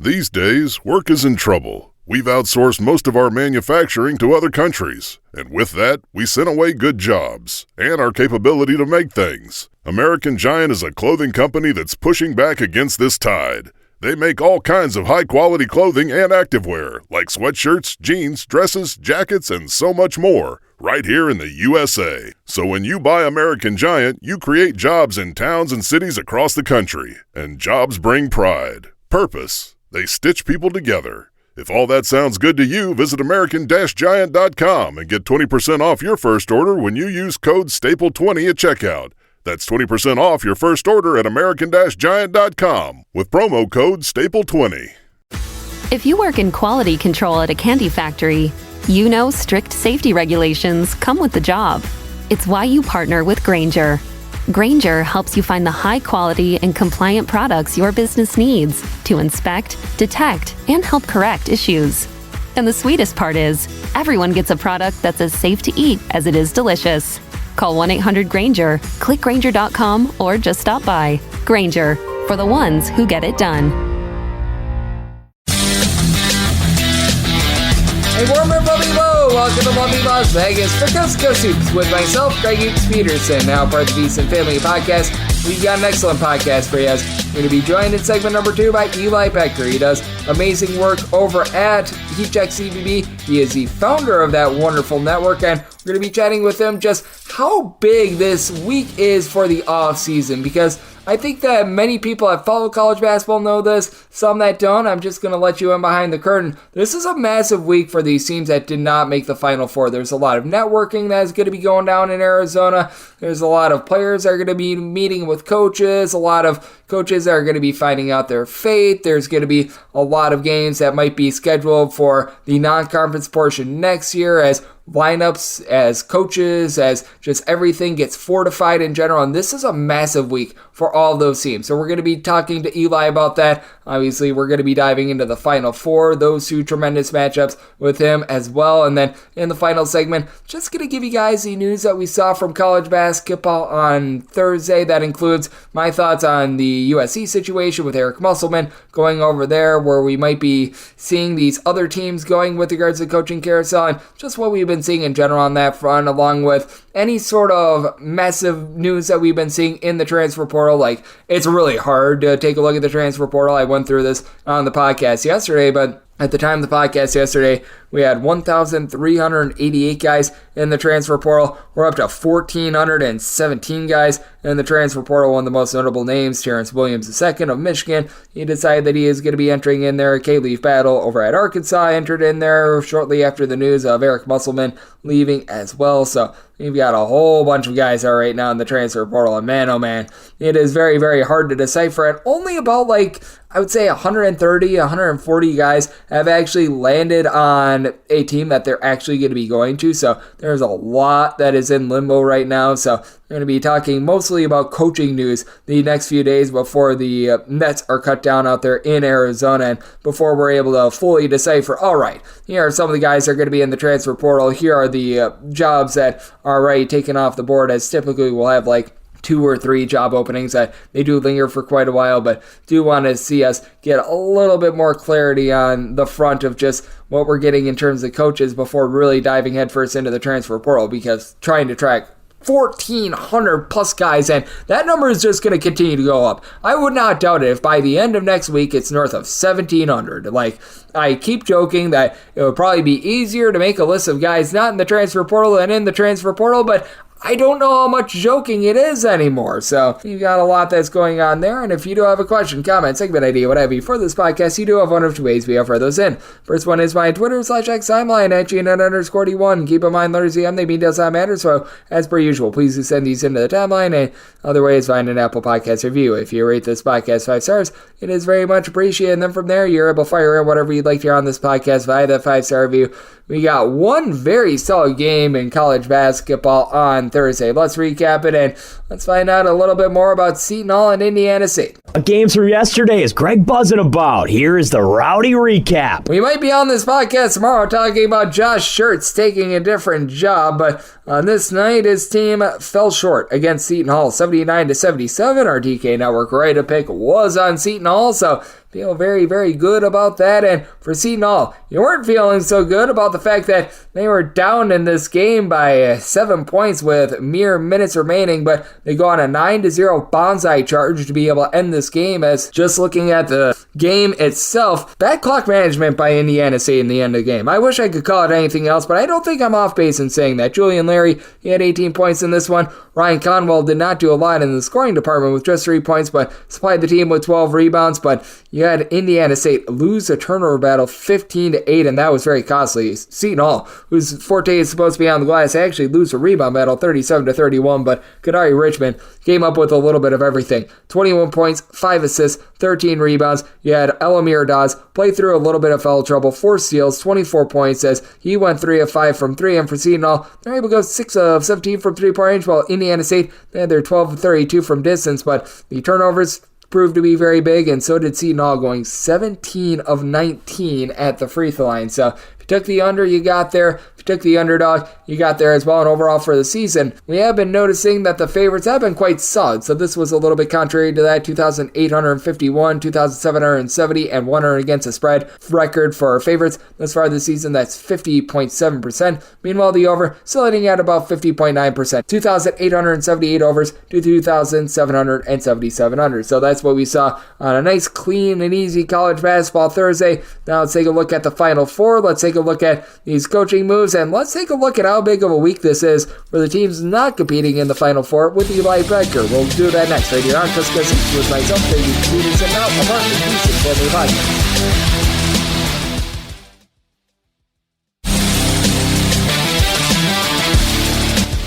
These days, work is in trouble. We've outsourced most of our manufacturing to other countries, and with that, we sent away good jobs and our capability to make things. American Giant is a clothing company that's pushing back against this tide. They make all kinds of high-quality clothing and activewear, like sweatshirts, jeans, dresses, jackets, and so much more, right here in the USA. So when you buy American Giant, you create jobs in towns and cities across the country. And jobs bring pride, purpose. They stitch people together. If all that sounds good to you, visit American-Giant.com and get 20% off your first order when you use code STAPLE20 at checkout. That's 20% off your first order at American-Giant.com with promo code STAPLE20. If you work in quality control at a candy factory, you know strict safety regulations come with the job. It's why you partner with Grainger. Grainger helps you find the high-quality and compliant products your business needs to inspect, detect, and help correct issues. And the sweetest part is, everyone gets a product that's as safe to eat as it is delicious. Call 1-800-GRAINGER, click Grainger.com, or just stop by. Grainger, for the ones who get it done. A warmer Bubby Low, welcome to Lovely Las Vegas for Coast to Coast Hoops with myself, Greg Hoops Peterson, now part of the Decent Family Podcast. We've got an excellent podcast for you. We're going to be joined in segment number 2 by Eli Boettger. He does amazing work over at HeatCheck CBB. He is the founder of that wonderful network, and we're going to be chatting with him just how big this week is for the off season, because I think that many people that follow college basketball know this, some that don't. I'm just going to let you in behind the curtain. This is a massive week for these teams that did not make the Final Four. There's a lot of networking that is going to be going down in Arizona. There's a lot of players that are going to be meeting with coaches, a lot of coaches that are going to be finding out their fate. There's going to be a lot of games that might be scheduled for the non-conference portion next year as lineups, as coaches, as just everything gets fortified in general. And this is a massive week for all of those teams. So we're going to be talking to Eli about that. Obviously, we're going to be diving into the Final Four, those two tremendous matchups with him as well. And then in the final segment, just going to give you guys the news that we saw from college basketball on Thursday. That includes my thoughts on the USC situation with Eric Musselman going over there, where we might be seeing these other teams going with regards to coaching carousel, and just what we've been seeing in general on that front, along with any sort of massive news that we've been seeing in the transfer portal. Like, it's really hard to take a look at the transfer portal. I went through this on the podcast yesterday, but at the time of the podcast yesterday, we had 1,388 guys in the transfer portal. We're up to 1,417 guys in the transfer portal. One of the most notable names, Terrence Williams II of Michigan. He decided that he is going to be entering in there. K-Leaf Battle over at Arkansas entered in there shortly after the news of Eric Musselman leaving as well. So we've got a whole bunch of guys out right now in the transfer portal. And man, oh man, it is very, very hard to decipher. And only about I would say 130, 140 guys have actually landed on a team that they're actually going to be going to. So there's a lot that is in limbo right now. So we're going to be talking mostly about coaching news the next few days before the nets are cut down out there in Arizona, and before we're able to fully decipher, all right, here are some of the guys that are going to be in the transfer portal. Here are the jobs that are already taken off the board, as typically we'll have 2 or 3 job openings that they do linger for quite a while, but do want to see us get a little bit more clarity on the front of just what we're getting in terms of coaches before really diving headfirst into the transfer portal, because trying to track 1,400 plus guys, and that number is just going to continue to go up. I would not doubt it if by the end of next week it's north of 1,700. I keep joking that it would probably be easier to make a list of guys not in the transfer portal than in the transfer portal, but I don't know how much joking it is anymore. So you've got a lot that's going on there. And if you do have a question, comment, segment idea, whatever for this podcast, you do have one of 2 ways we offer those in. First one is my Twitter/X timeline at GNN_D1. Keep in mind, letters EM, they mean does not matter. So as per usual, please do send these into the timeline. And other ways, find an Apple Podcast review. If you rate this podcast 5 stars, it is very much appreciated. And then from there, you're able to fire in whatever you'd like to hear on this podcast via that 5-star review. We got one very solid game in college basketball on Thursday. Let's recap it and let's find out a little bit more about Seton Hall and Indiana State. Games from yesterday is Greg buzzing about. Here is the rowdy recap. We might be on this podcast tomorrow talking about Josh Schertz taking a different job, but On this night, his team fell short against Seton Hall, 79-77. Our DK Network right pick was on Seton Hall, so feel very, very good about that. And for Seton Hall, you weren't feeling so good about the fact that they were down in this game by 7 points with mere minutes remaining, but they go on a 9-0 bonsai charge to be able to end this game. As just looking at the game itself, bad clock management by Indiana State in the end of the game. I wish I could call it anything else, but I don't think I'm off base in saying that. Julian Larry, he had 18 points in this one. Ryan Conwell did not do a lot in the scoring department with just 3 points, but supplied the team with 12 rebounds. But you had Indiana State lose a turnover battle 15-8, and that was very costly. Seton Hall, whose forte is supposed to be on the glass, actually lose a rebound battle 37-31, but Kadari Richmond came up with a little bit of everything. 21 points, 5 assists, 13 rebounds. You had Elamir Dawes play through a little bit of foul trouble, 4 steals, 24 points as he went 3 of 5 from 3, and for Seton Hall, they're able to go 6 of 17 from 3-point range, while Indiana State, they had their 12 of 32 from distance, but the turnovers proved to be very big, and so did Seton Hall, going 17 of 19 at the free throw line. So if you took the under, you got there. If you took the underdog, you got there as well. And overall for the season, we have been noticing that the favorites have been quite solid. So this was a little bit contrary to that 2,851, 2,770, and 100 against the spread record for our favorites thus far this season. That's 50.7%. Meanwhile, the over still hitting at about 50.9%. 2,878 overs to 2,777 unders. So that's what we saw on a nice, clean, and easy college basketball Thursday. Now let's take a look at the Final Four. Let's take a look at these coaching moves, and let's take a look at how big of a week this is for the teams not competing in the Final Four with Eli Boettger. We'll do that next right here on Discussing with myself, David Peters, and now a part of the Houston Family Podcast.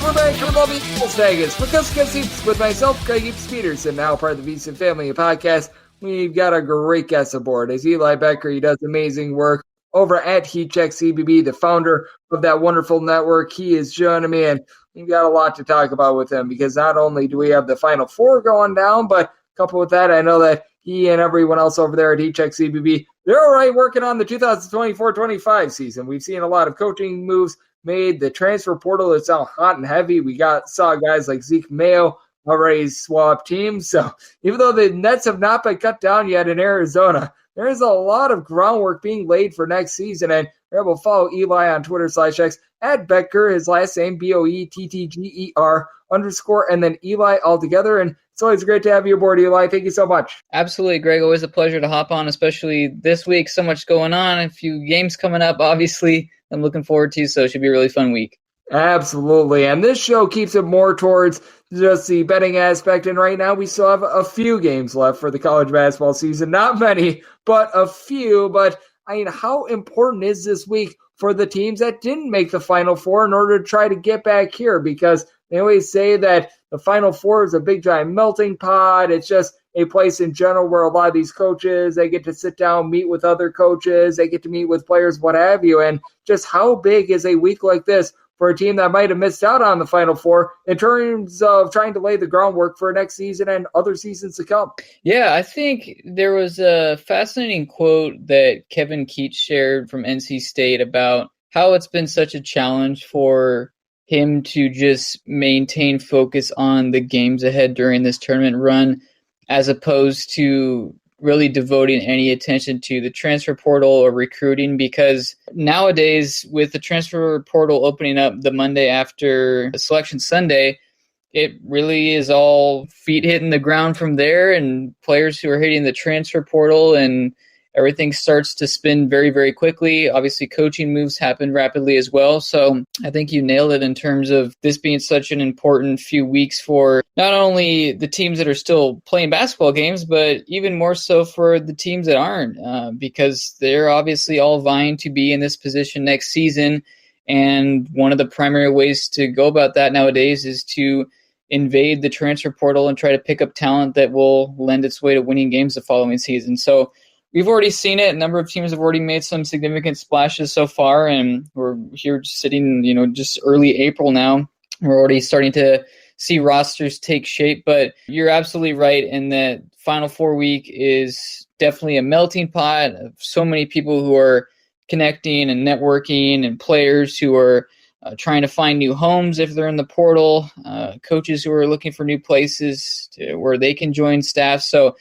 We're back from Las Vegas for Discussing with myself, Craig Peterson, now part of the Beeson Family Podcast. We've got a great guest aboard. As Eli Boettger, he does amazing work over at HeatCheck CBB, the founder of that wonderful network. He is joining me, and we've got a lot to talk about with him because not only do we have the Final Four going down, but coupled with that, I know that he and everyone else over there at HeatCheck CBB, they're already working on the 2024-25 season. We've seen a lot of coaching moves made. The transfer portal is now hot and heavy. We saw guys like Zeke Mayo already swap teams. So even though the nets have not been cut down yet in Arizona, there is a lot of groundwork being laid for next season, and you're able to follow Eli on Twitter/X at Boettger, his last name, BOETTGER _ and then Eli altogether. And it's always great to have you aboard, Eli. Thank you so much. Absolutely, Greg. Always a pleasure to hop on, especially this week. So much going on, a few games coming up, obviously, I'm looking forward to, so it should be a really fun week. Absolutely. And this show keeps it more towards just the betting aspect. And right now we still have a few games left for the college basketball season. Not many, but a few. But I mean, how important is this week for the teams that didn't make the Final Four in order to try to get back here? Because they always say that the Final Four is a big giant melting pot. It's just a place in general where a lot of these coaches, they get to sit down, meet with other coaches, they get to meet with players, what have you. And just how big is a week like this for a team that might have missed out on the Final Four in terms of trying to lay the groundwork for next season and other seasons to come? Yeah, I think there was a fascinating quote that Kevin Keats shared from NC State about how it's been such a challenge for him to just maintain focus on the games ahead during this tournament run, as opposed to really devoting any attention to the transfer portal or recruiting, because nowadays with the transfer portal opening up the Monday after Selection Sunday, it really is all feet hitting the ground from there and players who are hitting the transfer portal, and everything starts to spin very, very quickly. Obviously, coaching moves happen rapidly as well. So I think you nailed it in terms of this being such an important few weeks for not only the teams that are still playing basketball games, but even more so for the teams that aren't, because they're obviously all vying to be in this position next season. And one of the primary ways to go about that nowadays is to invade the transfer portal and try to pick up talent that will lend its way to winning games the following season. So we've already seen it. A number of teams have already made some significant splashes so far, and we're here sitting, just early April now. We're already starting to see rosters take shape, but you're absolutely right in that Final Four week is definitely a melting pot of so many people who are connecting and networking and players who are trying to find new homes if they're in the portal, coaches who are looking for new places where they can join staff. So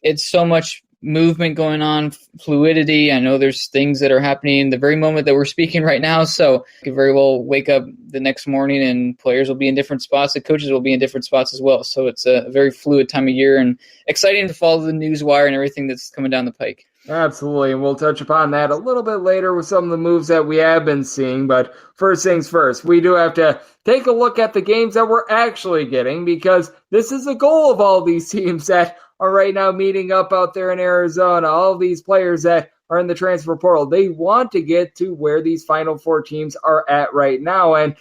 it's so much movement going on, fluidity. I know there's things that are happening the very moment that we're speaking right now. So you could very well wake up the next morning and players will be in different spots. The coaches will be in different spots as well. So it's a very fluid time of year and exciting to follow the news wire and everything that's coming down the pike. Absolutely, and we'll touch upon that a little bit later with some of the moves that we have been seeing. But first things first, we do have to take a look at the games that we're actually getting, because this is the goal of all these teams that are right now meeting up out there in Arizona. All of these players that are in the transfer portal, they want to get to where these Final Four teams are at right now. And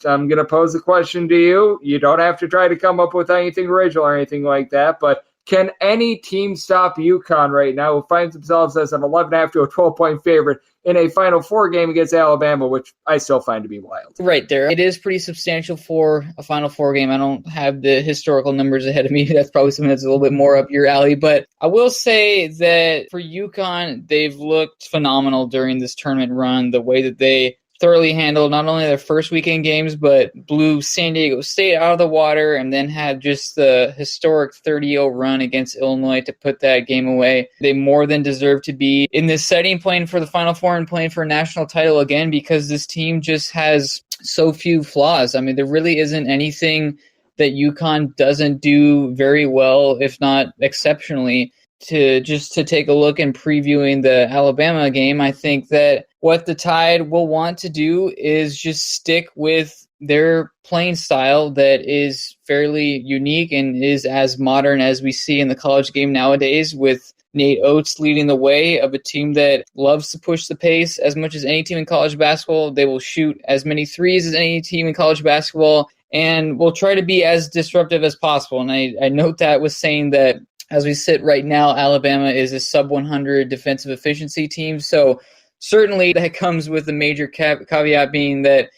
I'm going to pose a question to you. You don't have to try to come up with anything original or anything like that, but can any team stop UConn right now, who finds themselves as an 11.5 to a 12-point favorite in a Final Four game against Alabama, which I still find to be wild? Right there. It is pretty substantial for a Final Four game. I don't have the historical numbers ahead of me. That's probably something that's a little bit more up your alley. But I will say that for UConn, they've looked phenomenal during this tournament run, the way that they thoroughly handled not only their first weekend games, but blew San Diego State out of the water and then had just the historic 30-0 run against Illinois to put that game away. They more than deserve to be in this setting, playing for the Final Four and playing for a national title again, because this team just has so few flaws. I mean, there really isn't anything that UConn doesn't do very well, if not exceptionally. To take a look and previewing the Alabama game, I think that what the Tide will want to do is just stick with their playing style that is fairly unique and is as modern as we see in the college game nowadays, with Nate Oates leading the way of a team that loves to push the pace as much as any team in college basketball. They will shoot as many threes as any team in college basketball and will try to be as disruptive as possible. And I note that with saying that as we sit right now, Alabama is a sub-100 defensive efficiency team. So certainly that comes with a major caveat being that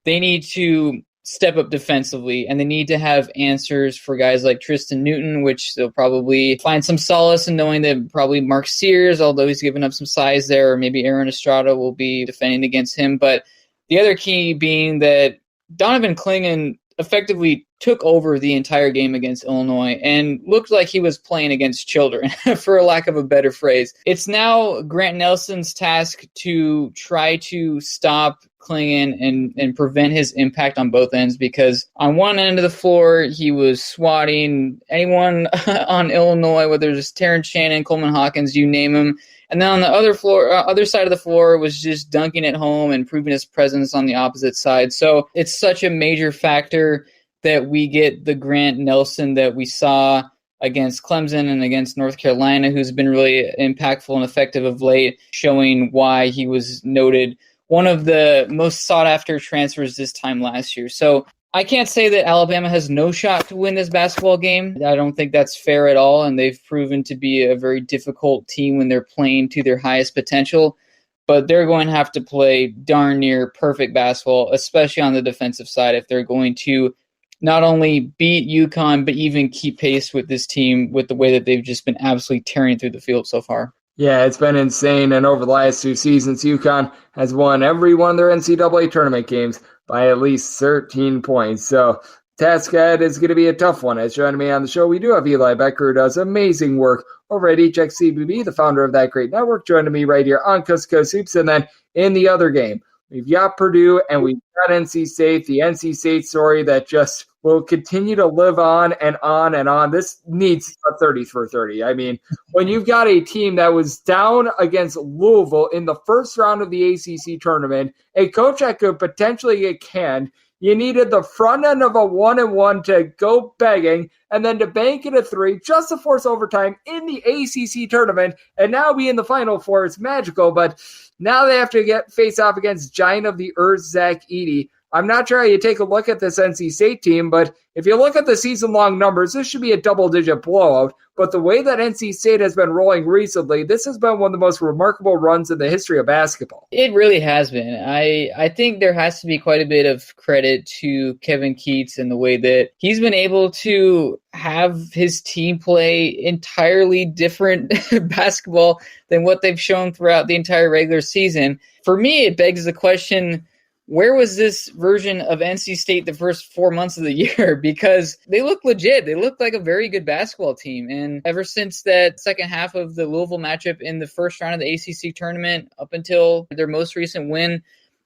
they need to step up defensively and they need to have answers for guys like Tristan Newton, which they'll probably find some solace in knowing that probably Mark Sears, although he's given up some size there, or maybe Aaron Estrada will be defending against him. But the other key being that Donovan Clingan effectively took over the entire game against Illinois and looked like he was playing against children, for a lack of a better phrase. It's now Grant Nelson's task to try to stop Clingan and prevent his impact on both ends, because on one end of the floor, he was swatting anyone on Illinois, whether it's Terrence Shannon, Coleman Hawkins, you name him. And then on the other side of the floor was just dunking it home and proving his presence on the opposite side. So it's such a major factor that we get the Grant Nelson that we saw against Clemson and against North Carolina, who's been really impactful and effective of late, showing why he was noted one of the most sought-after transfers this time last year. So I can't say that Alabama has no shot to win this basketball game. I don't think that's fair at all, and they've proven to be a very difficult team when they're playing to their highest potential. But they're going to have to play darn near perfect basketball, especially on the defensive side, if they're going to not only beat UConn, but even keep pace with this team with the way that they've just been absolutely tearing through the field so far. Yeah, it's been insane, and over the last 2 seasons, UConn has won every one of their NCAA tournament games by at least 13 points. So task ahead is going to be a tough one. As joining me on the show, we do have Eli Boettger, who does amazing work over at HXCBB, the founder of that great network, joining me right here on Coast to Coast Hoops. And then in the other game, we've got Purdue and we've got NC State, the NC State story that just will continue to live on and on and on. This needs a 30 for 30. I mean, when you've got a team that was down against Louisville in the first round of the ACC tournament, a coach that could potentially get canned, you needed the front end of a 1-1 to go begging and then to bank it a 3 just to force overtime in the ACC tournament and now be in the Final Four. It's magical, but now they have to face off against Giant of the Earth, Zach Edey. I'm not sure how you take a look at this NC State team, but if you look at the season-long numbers, this should be a double-digit blowout. But the way that NC State has been rolling recently, this has been one of the most remarkable runs in the history of basketball. It really has been. I think there has to be quite a bit of credit to Kevin Keatts and the way that he's been able to have his team play entirely different basketball than what they've shown throughout the entire regular season. For me, it begs the question, where was this version of NC State the first 4 months of the year? Because they look legit. They look like a very good basketball team. And ever since that second half of the Louisville matchup in the first round of the ACC tournament up until their most recent win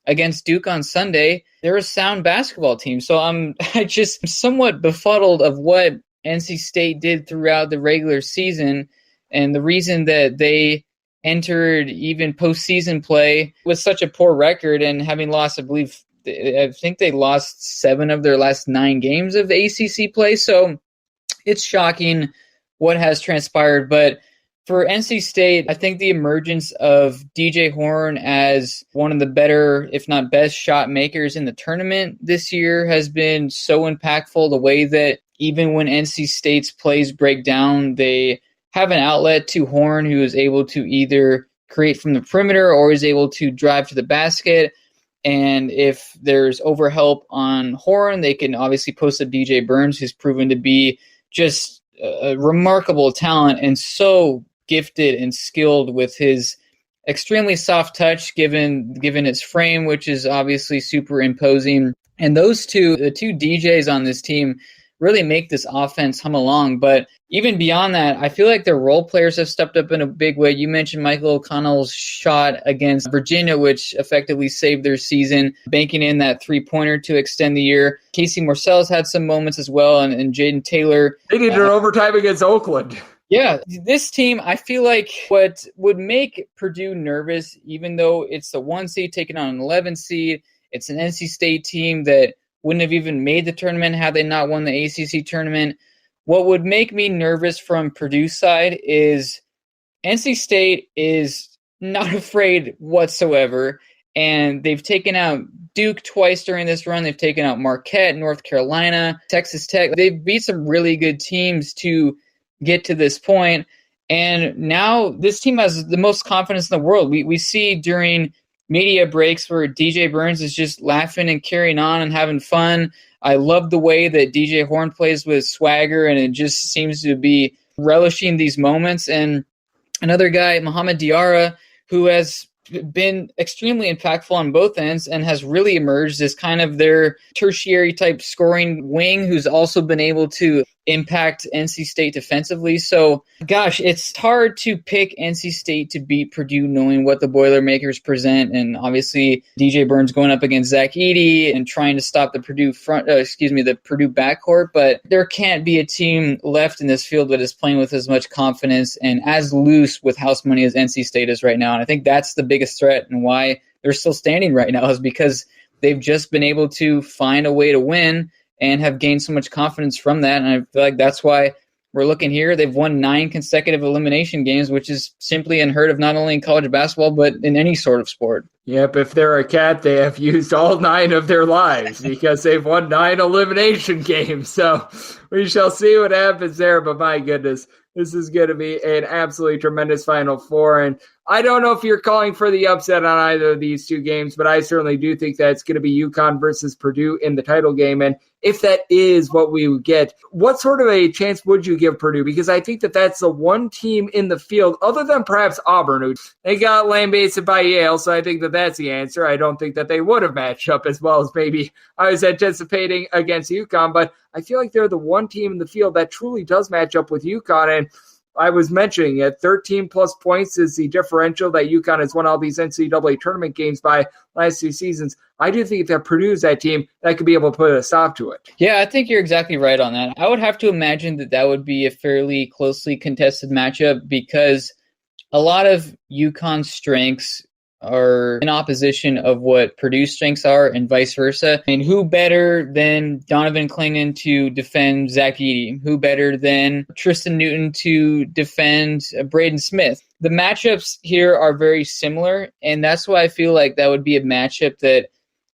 against Duke on Sunday, they're a sound basketball team. So I just somewhat befuddled of what NC State did throughout the regular season, and the reason that they entered even postseason play with such a poor record and having lost, I think they lost 7 of their last 9 games of ACC play. So it's shocking what has transpired. But for NC State, I think the emergence of DJ Horne as one of the better, if not best, shot makers in the tournament this year has been so impactful. The way that even when NC State's plays break down, they have an outlet to Horne, who is able to either create from the perimeter or is able to drive to the basket. And if there's overhelp on Horne, they can obviously post up DJ Burns, who's proven to be just a remarkable talent and so gifted and skilled with his extremely soft touch given its frame, which is obviously super imposing. And the two DJs on this team really make this offense hum along. But even beyond that, I feel like their role players have stepped up in a big way. You mentioned Michael O'Connell's shot against Virginia, which effectively saved their season, banking in that three-pointer to extend the year. Casey Morcell's had some moments as well, and Jaden Taylor. They needed an overtime against Oakland. Yeah, this team, I feel like what would make Purdue nervous, even though it's the 1 seed taking on an 11 seed, it's an NC State team that wouldn't have even made the tournament had they not won the ACC tournament. What would make me nervous from Purdue's side is NC State is not afraid whatsoever, and they've taken out Duke twice during this run. They've taken out Marquette, North Carolina, Texas Tech. They've beat some really good teams to get to this point, and now this team has the most confidence in the world. We see during media breaks where DJ Burns is just laughing and carrying on and having fun. I love the way that DJ Horne plays with swagger, and it just seems to be relishing these moments. And another guy, Mohamed Diarra, who has been extremely impactful on both ends and has really emerged as kind of their tertiary type scoring wing, who's also been able to impact NC State defensively. So, gosh, it's hard to pick NC State to beat Purdue knowing what the Boilermakers present. And obviously DJ Burns going up against Zach Edey and trying to stop the Purdue the Purdue backcourt. But there can't be a team left in this field that is playing with as much confidence and as loose with house money as NC State is right now. And I think that's the biggest threat, and why they're still standing right now is because they've just been able to find a way to win and have gained so much confidence from that. And I feel like that's why we're looking here. They've won 9 consecutive elimination games, which is simply unheard of, not only in college basketball, but in any sort of sport. Yep, if they're a cat, they have used all 9 of their lives because they've won 9 elimination games. So we shall see what happens there. But my goodness, this is going to be an absolutely tremendous Final Four. And I don't know if you're calling for the upset on either of these 2 games, but I certainly do think that it's going to be UConn versus Purdue in the title game. And if that is what we would get, what sort of a chance would you give Purdue? Because I think that that's the one team in the field, other than perhaps Auburn, who they got lambasted by Yale, so I think that that's the answer. I don't think that they would have matched up as well as maybe I was anticipating against UConn, but I feel like they're the one team in the field that truly does match up with UConn. And I was mentioning it, 13 plus points is the differential that UConn has won all these NCAA tournament games by last 2 seasons. I do think that Purdue's that team that could be able to put a stop to it. Yeah, I think you're exactly right on that. I would have to imagine that would be a fairly closely contested matchup because a lot of UConn's strengths are in opposition of what Purdue's strengths are and vice versa. And who better than Donovan Clingan to defend Zach Edey? Who better than Tristan Newton to defend Braden Smith? The matchups here are very similar, and that's why I feel like that would be a matchup that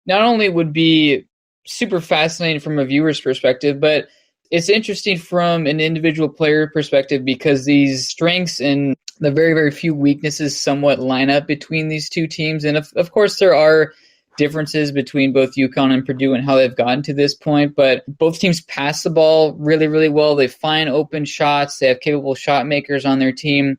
not only would be super fascinating from a viewer's perspective, but it's interesting from an individual player perspective because these strengths and the very, very few weaknesses somewhat line up between these 2 teams. And of course, there are differences between both UConn and Purdue and how they've gotten to this point, but both teams pass the ball really, really well. They find open shots. They have capable shot makers on their team.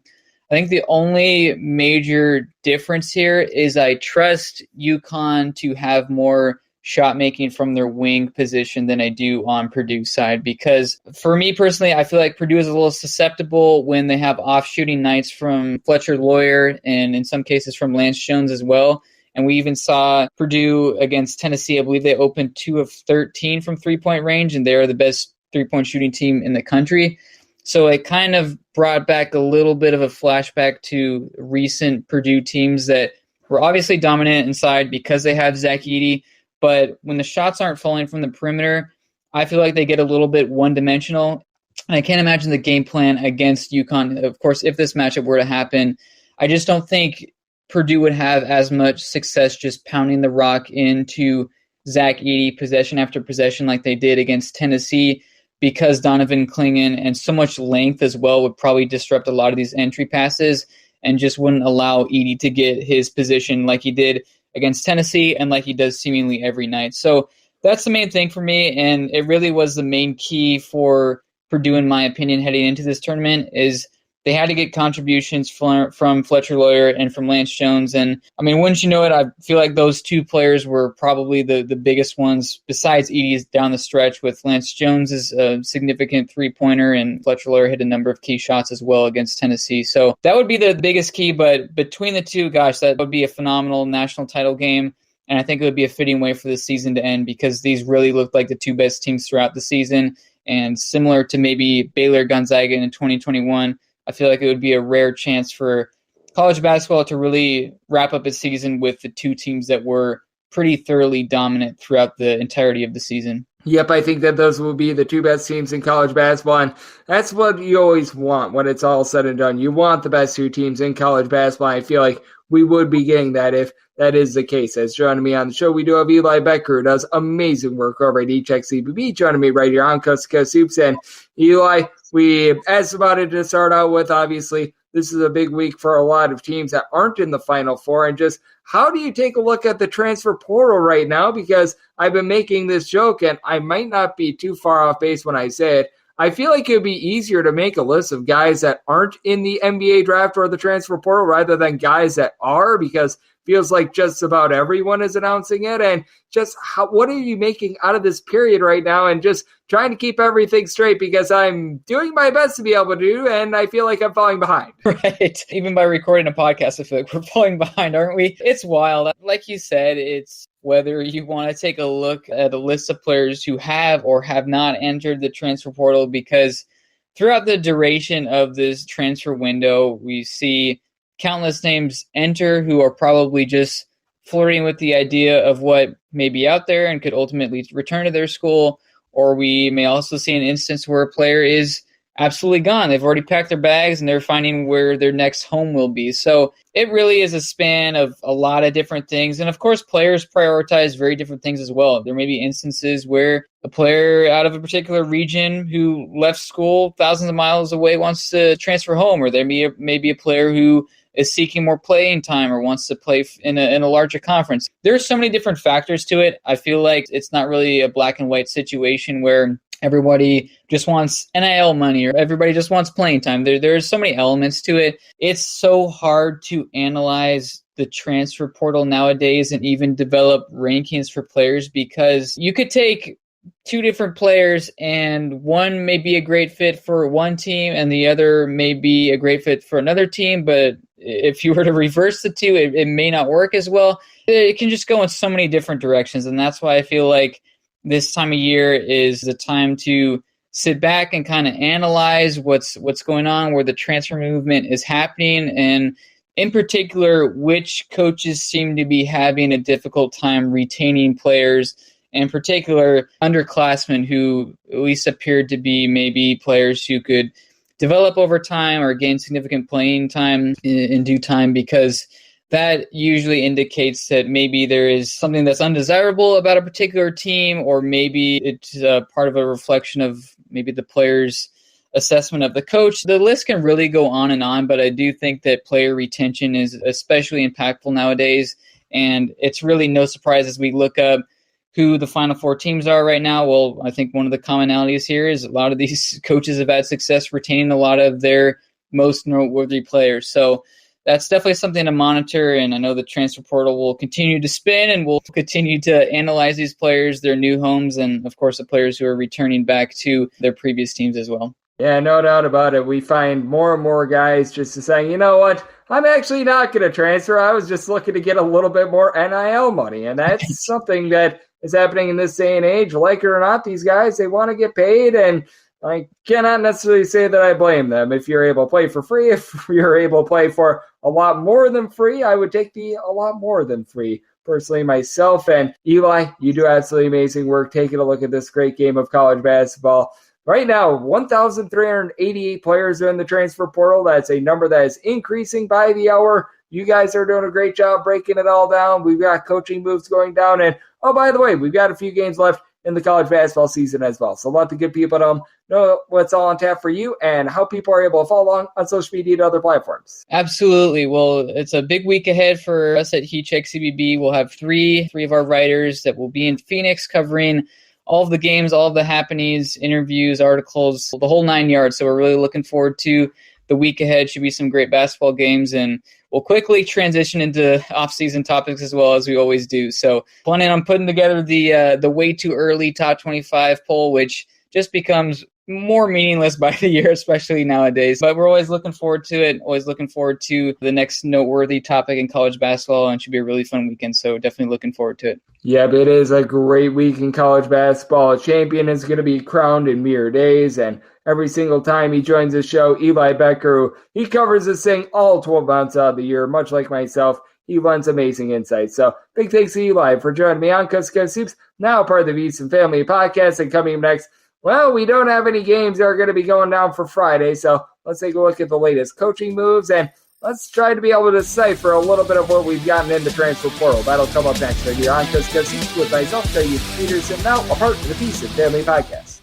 I think the only major difference here is I trust UConn to have more shot making from their wing position than I do on Purdue's side, because for me personally, I feel like Purdue is a little susceptible when they have off shooting nights from Fletcher Lawyer and in some cases from Lance Jones as well. And we even saw Purdue against Tennessee. I believe they opened 2 of 13 from 3-point range, and they're the best 3-point shooting team in the country. So it kind of brought back a little bit of a flashback to recent Purdue teams that were obviously dominant inside because they have Zach Edey. But when the shots aren't falling from the perimeter, I feel like they get a little bit one-dimensional. And I can't imagine the game plan against UConn. Of course, if this matchup were to happen, I just don't think Purdue would have as much success just pounding the rock into Zach Edey possession after possession like they did against Tennessee, because Donovan Clingan and so much length as well would probably disrupt a lot of these entry passes and just wouldn't allow Edey to get his position like he did against Tennessee and like he does seemingly every night. So that's the main thing for me, and it really was the main key for Purdue, in my opinion, heading into this tournament, is they had to get contributions from Fletcher Lawyer and from Lance Jones. And, I mean, wouldn't you know it, I feel like those two players were probably the biggest ones, besides Edey's down the stretch, with Lance Jones as a significant three-pointer, and Fletcher Lawyer hit a number of key shots as well against Tennessee. So that would be the biggest key, but between the two, gosh, that would be a phenomenal national title game. And I think it would be a fitting way for the season to end, because these really looked like the two best teams throughout the season. And similar to maybe Baylor Gonzaga in 2021, I feel like it would be a rare chance for college basketball to really wrap up its season with the two teams that were pretty thoroughly dominant throughout the entirety of the season. Yep, I think that those will be the two best teams in college basketball, and that's what you always want when it's all said and done. You want the best two teams in college basketball. I feel like we would be getting that if that is the case. As joining me on the show, we do have Eli Boettger, who does amazing work over at eCheck CBB, joining me right here on Coast to Coast Hoops. And Eli, we asked about it to start out with. Obviously, this is a big week for a lot of teams that aren't in the Final Four. And just how do you take a look at the transfer portal right now? Because I've been making this joke, and I might not be too far off base when I say it. I feel like it would be easier to make a list of guys that aren't in the NBA draft or the transfer portal rather than guys that are, because feels like just about everyone is announcing it. And just what are you making out of this period right now, and just trying to keep everything straight, because I'm doing my best to be able to do, and I feel like I'm falling behind. Right. Even by recording a podcast, I feel like we're falling behind, aren't we? It's wild. Like you said, it's whether you want to take a look at a list of players who have or have not entered the transfer portal, because throughout the duration of this transfer window, we see countless names enter who are probably just flirting with the idea of what may be out there and could ultimately return to their school. Or we may also see an instance where a player is absolutely gone. They've already packed their bags and they're finding where their next home will be. So it really is a span of a lot of different things. And of course, players prioritize very different things as well. There may be instances where a player out of a particular region who left school thousands of miles away wants to transfer home, or there may be a player who is seeking more playing time or wants to play in a larger conference. There's so many different factors to it. I feel like it's not really a black and white situation where everybody just wants NIL money or everybody just wants playing time. There's so many elements to it. It's so hard to analyze the transfer portal nowadays and even develop rankings for players, because you could take two different players and one may be a great fit for one team and the other may be a great fit for another team, but if you were to reverse the two, it may not work as well. It can just go in so many different directions, and that's why I feel like this time of year is the time to sit back and kind of analyze what's going on, where the transfer movement is happening, and in particular, which coaches seem to be having a difficult time retaining players, in particular underclassmen who at least appeared to be maybe players who could develop over time or gain significant playing time in due time, because that usually indicates that maybe there is something that's undesirable about a particular team, or maybe it's part of a reflection of maybe the player's assessment of the coach. The list can really go on, but I do think that player retention is especially impactful nowadays, and it's really no surprise as we look up who the Final Four teams are right now. Well, I think one of the commonalities here is a lot of these coaches have had success retaining a lot of their most noteworthy players. So that's definitely something to monitor, and I know the transfer portal will continue to spin, and we'll continue to analyze these players, their new homes, and of course the players who are returning back to their previous teams as well. Yeah, no doubt about it. We find more and more guys just saying, you know what, I'm actually not going to transfer. I was just looking to get a little bit more NIL money, and that's something that is happening in this day and age. Like it or not, these guys, they want to get paid, and I cannot necessarily say that I blame them. If you're able to play for free, if you're able to play for a lot more than free, I would take the a lot more than free, personally, myself. And Eli, you do absolutely amazing work taking a look at this great game of college basketball. Right now, 1,388 players are in the transfer portal. That's a number that is increasing by the hour. You guys are doing a great job breaking it all down. We've got coaching moves going down. And, oh, by the way, we've got a few games left in the college basketball season as well. So let the good people know what's all on tap for you and how people are able to follow along on social media and other platforms. Absolutely. Well, it's a big week ahead for us at Heat Check CBB. We'll have three of our writers that will be in Phoenix covering all of the games, all of the happenings, interviews, articles, the whole 9 yards. So we're really looking forward to the week ahead. Should be some great basketball games, and we'll quickly transition into off-season topics as well, as we always do. So planning on putting together the way too early top 25 poll, which just becomes more meaningless by the year, especially nowadays. But we're always looking forward to it, always looking forward to the next noteworthy topic in college basketball, and it should be a really fun weekend. So definitely looking forward to it. Yep, it is a great week in college basketball. A champion is going to be crowned in mere days, and every single time he joins the show, Eli Boettger, he covers this thing all 12 months out of the year, much like myself. He lends amazing insights. So big thanks to Eli for joining me on Coast to Coast Hoops, now part of the Beast Family Podcast. And coming up next, well, we don't have any games that are going to be going down for Friday, so let's take a look at the latest coaching moves, and let's try to be able to decipher a little bit of what we've gotten in the transfer portal. That'll come up next right here on Coast to Coast Hoops with myself, Craig Peterson, now a part of the Beast Family Podcast.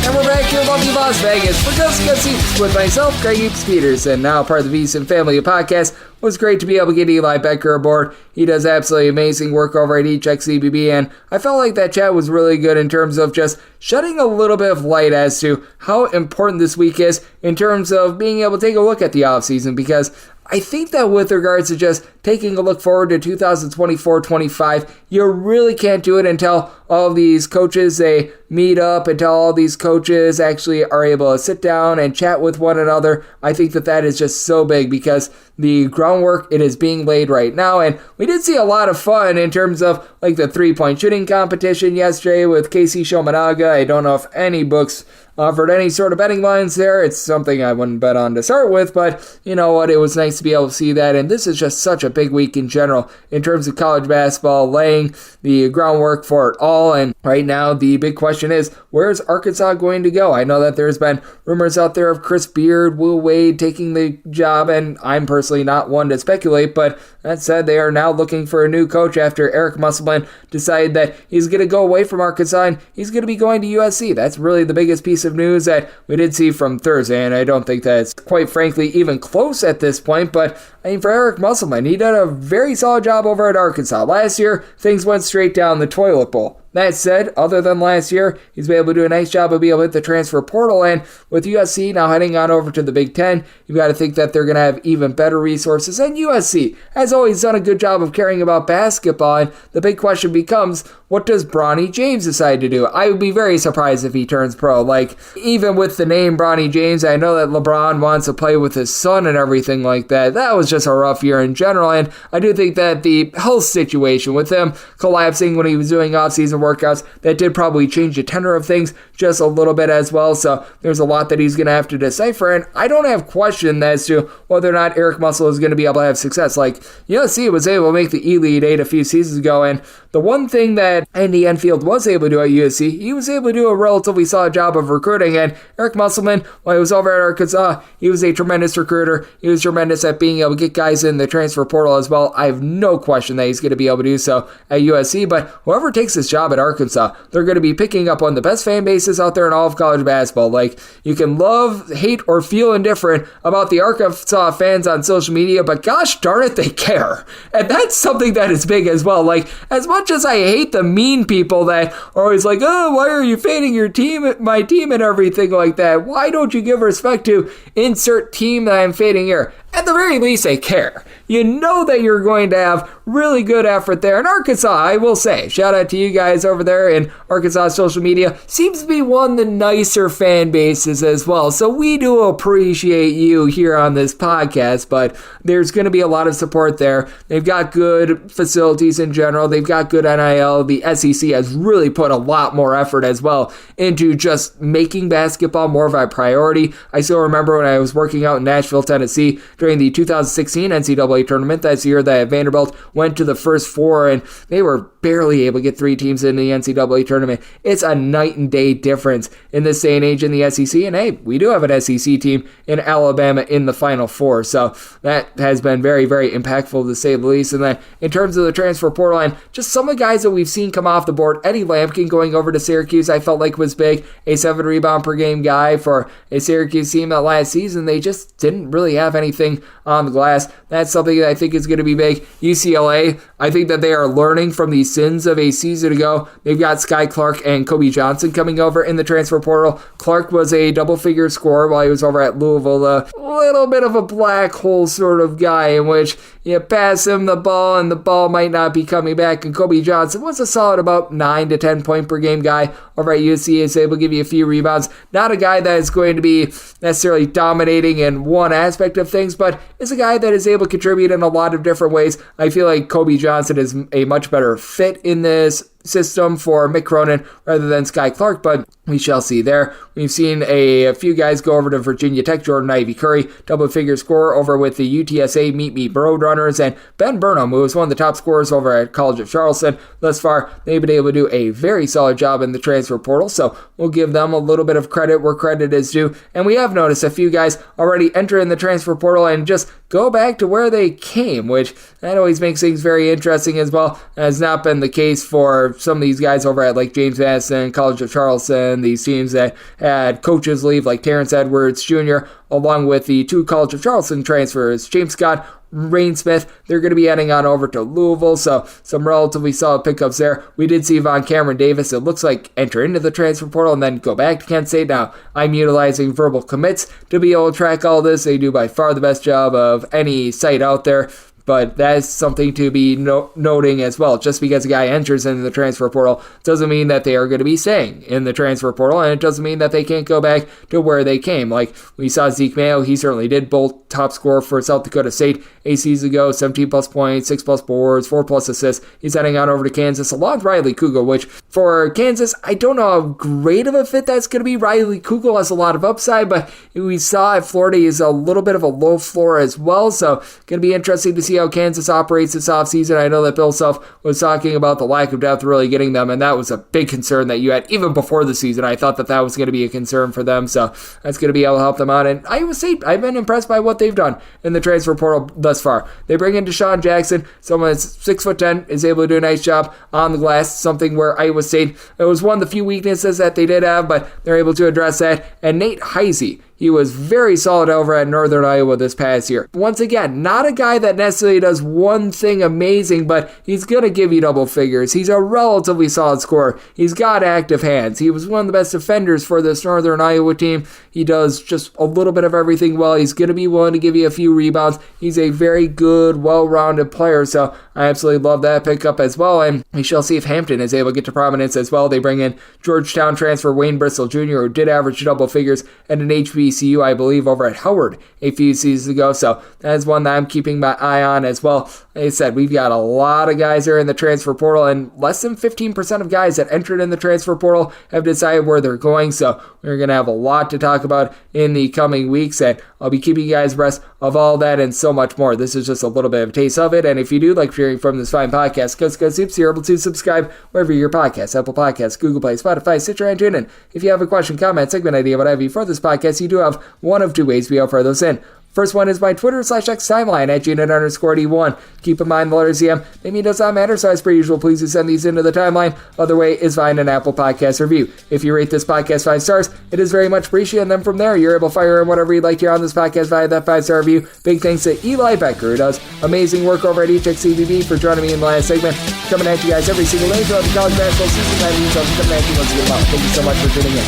And we're back here in lovely Las Vegas for Coast to Coast Hoops with myself, Craig Peterson, now part of the Beast Family Podcast. It was great to be able to get Eli Boettger aboard. He does absolutely amazing work over at HX CBB, and I felt like that chat was really good in terms of just shedding a little bit of light as to how important this week is in terms of being able to take a look at the offseason, because I think that with regards to just taking a look forward to 2024-25, you really can't do it until all these coaches, they meet up, until all these coaches actually are able to sit down and chat with one another. I think that that is just so big, because the groundwork, it is being laid right now, and we did see a lot of fun in terms of like the three-point shooting competition yesterday with Casey Shomanaga. I don't know if any books offered any sort of betting lines there. It's something I wouldn't bet on to start with, but you know what? It was nice to be able to see that, and this is just such a big week in general in terms of college basketball, laying the groundwork for it all, and right now the big question is, where's Arkansas going to go? I know that there's been rumors out there of Chris Beard, Will Wade taking the job, and I'm personally not one to speculate, but that said, they are now looking for a new coach after Eric Musselman decided that he's going to go away from Arkansas and he's going to be going to USC. That's really the biggest piece of news that we did see from Thursday, and I don't think that's quite frankly even close at this point, but I mean, for Eric Musselman, he did a very solid job over at Arkansas. Last year, things went straight down the toilet bowl. That said, other than last year, he's been able to do a nice job of being able to hit the transfer portal, and with USC now heading on over to the Big Ten, you've got to think that they're going to have even better resources, and USC has always done a good job of caring about basketball, and the big question becomes, what does Bronny James decide to do? I would be very surprised if he turns pro. Like, even with the name Bronny James, I know that LeBron wants to play with his son and everything like that. That was just a rough year in general, and I do think that the health situation with him collapsing when he was doing off-season workouts, that did probably change the tenor of things just a little bit as well, so there's a lot that he's going to have to decipher, and I don't have question as to whether or not Eric Musselman is going to be able to have success. Like, USC was able to make the Elite Eight a few seasons ago, and the one thing that Andy Enfield was able to do at USC, he was able to do a relatively solid job of recruiting, and Eric Musselman, while he was over at Arkansas, he was a tremendous recruiter. He was tremendous at being able to get guys in the transfer portal as well. I have no question that he's going to be able to do so at USC, but whoever takes this job at Arkansas. They're going to be picking up one of the best fan bases out there in all of college basketball. Like, you can love, hate, or feel indifferent about the Arkansas fans on social media, but gosh darn it, they care. And that's something that is big as well. Like, as much as I hate the mean people that are always like, oh, why are you fading your team, my team, and everything like that? Why don't you give respect to insert team that I'm fading here? At the very least, they care. You know that you're going to have really good effort there. And Arkansas, I will say, shout out to you guys over there in Arkansas social media, seems to be one of the nicer fan bases as well. So we do appreciate you here on this podcast, but there's going to be a lot of support there. They've got good facilities in general. They've got good NIL. The SEC has really put a lot more effort as well into just making basketball more of a priority. I still remember when I was working out in Nashville, Tennessee, during the 2016 NCAA tournament. That's the year that Vanderbilt went to the first four, and they were barely able to get 3 teams in the NCAA tournament. It's a night and day difference in this day and age in the SEC, and hey, we do have an SEC team in Alabama in the Final Four, so that has been very, very impactful to say the least. And then in terms of the transfer portal line, just some of the guys that we've seen come off the board. Eddie Lampkin going over to Syracuse, I felt like was big, a 7 rebound per game guy for a Syracuse team that last season. They just didn't really have anything on the glass. That's something that I think is going to be big. UCLA, I think that they are learning from the sins of a season ago. They've got Sky Clark and Kobe Johnson coming over in the transfer portal. Clark was a double-figure scorer while he was over at Louisville, a little bit of a black hole sort of guy in which you pass him the ball and the ball might not be coming back. And Kobe Johnson was a solid about 9 to 10 point per game guy over at UC. Is able to give you a few rebounds. Not a guy that is going to be necessarily dominating in one aspect of things, but is a guy that is able to contribute in a lot of different ways. I feel like Kobe Johnson is a much better fit in this system for Mick Cronin rather than Sky Clark, but we shall see there. We've seen a few guys go over to Virginia Tech. Jordan Ivy Curry, double-figure scorer over with the UTSA Meet Me Roadrunners, and Ben Burnham, who is one of the top scorers over at College of Charleston. Thus far, they've been able to do a very solid job in the transfer portal, so we'll give them a little bit of credit where credit is due. And we have noticed a few guys already enter in the transfer portal and just go back to where they came, which that always makes things very interesting as well. That has not been the case for some of these guys over at like James Madison, College of Charleston, these teams that had coaches leave like Terrence Edwards Jr., along with the 2 College of Charleston transfers, James Scott, Rain Smith. They're going to be heading on over to Louisville, so some relatively solid pickups there. We did see Von Cameron Davis, it looks like, enter into the transfer portal and then go back to Kent State. Now, I'm utilizing verbal commits to be able to track all this. They do by far the best job of any site out there. But that is something to be noting as well. Just because a guy enters into the transfer portal doesn't mean that they are going to be staying in the transfer portal, and it doesn't mean that they can't go back to where they came. Like we saw Zeke Mayo, he certainly did both top scorer for South Dakota State a season ago, 17 plus points, 6 plus boards, 4 plus assists. He's heading on over to Kansas along with Riley Kugel, which for Kansas, I don't know how great of a fit that's going to be. Riley Kugel has a lot of upside, but we saw at Florida he's a little bit of a low floor as well, so going to be interesting to see how Kansas operates this offseason. I know that Bill Self was talking about the lack of depth really getting them, and that was a big concern that you had even before the season. I thought that was going to be a concern for them, so that's going to be able to help them out. And Iowa State, I've been impressed by what they've done in the transfer portal thus far. They bring in Deshaun Jackson, someone that's 6'10", is able to do a nice job on the glass, something where Iowa State, it was one of the few weaknesses that they did have, but they're able to address that. And Nate Heisey, he was very solid over at Northern Iowa this past year. Once again, not a guy that necessarily does one thing amazing, but he's going to give you double figures. He's a relatively solid scorer. He's got active hands. He was one of the best defenders for this Northern Iowa team. He does just a little bit of everything well. He's going to be willing to give you a few rebounds. He's a very good, well-rounded player, so I absolutely love that pickup as well. And we shall see if Hampton is able to get to prominence as well. They bring in Georgetown transfer Wayne Bristol Jr., who did average double figures, and an HBCU, I believe, over at Howard a few seasons ago. So that is one that I'm keeping my eye on as well. Like I said, we've got a lot of guys there in the transfer portal, and less than 15% of guys that entered in the transfer portal have decided where they're going. So we're going to have a lot to talk about in the coming weeks, and I'll be keeping you guys abreast of all that and so much more. This is just a little bit of a taste of it, and if you do like hearing from this fine podcast, Go Soups, you're able to subscribe wherever your podcasts, Apple Podcasts, Google Play, Spotify, Stitcher, and TuneIn. If you have a question, comment, segment idea, what have you for this podcast, you do have one of 2 ways we offer those in. First one is my Twitter/X timeline at Unit_D1. Keep in mind the letters EM maybe does not matter, so as per usual, please do send these into the timeline. Other way is find an Apple Podcast review. If you rate this podcast 5 stars, it is very much appreciated, and then from there, you're able to fire in whatever you'd like to hear on this podcast via that 5-star review. Big thanks to Eli Boettger, who does amazing work over at HXCVB, for joining me in the last segment. Coming at you guys every single day throughout the college basketball season. That means I'm coming at you once again. Thank you so much for tuning in.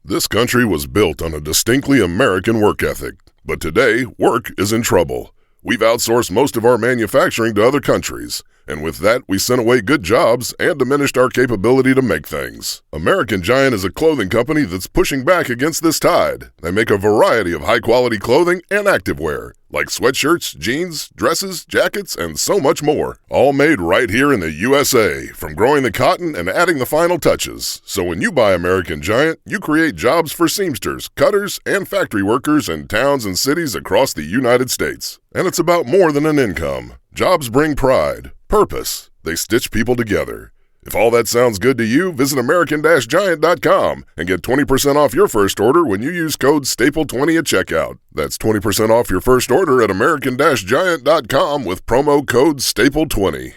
This country was built on a distinctly American work ethic, but today, work is in trouble. We've outsourced most of our manufacturing to other countries, and with that, we sent away good jobs and diminished our capability to make things. American Giant is a clothing company that's pushing back against this tide. They make a variety of high-quality clothing and activewear, like sweatshirts, jeans, dresses, jackets, and so much more. All made right here in the USA, from growing the cotton and adding the final touches. So when you buy American Giant, you create jobs for seamsters, cutters, and factory workers in towns and cities across the United States. And it's about more than an income. Jobs bring pride, purpose. They stitch people together. If all that sounds good to you, visit American-Giant.com and get 20% off your first order when you use code STAPLE20 at checkout. That's 20% off your first order at American-Giant.com with promo code STAPLE20.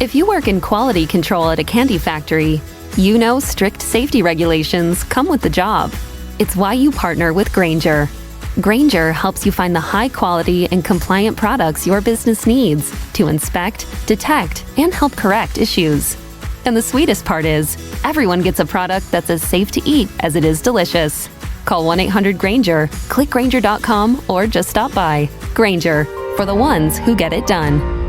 If you work in quality control at a candy factory, you know strict safety regulations come with the job. It's why you partner with Grainger. Grainger helps you find the high-quality and compliant products your business needs to inspect, detect, and help correct issues. And the sweetest part is, everyone gets a product that's as safe to eat as it is delicious. Call 1-800-GRAINGER, click Grainger.com, or just stop by. Grainger, for the ones who get it done.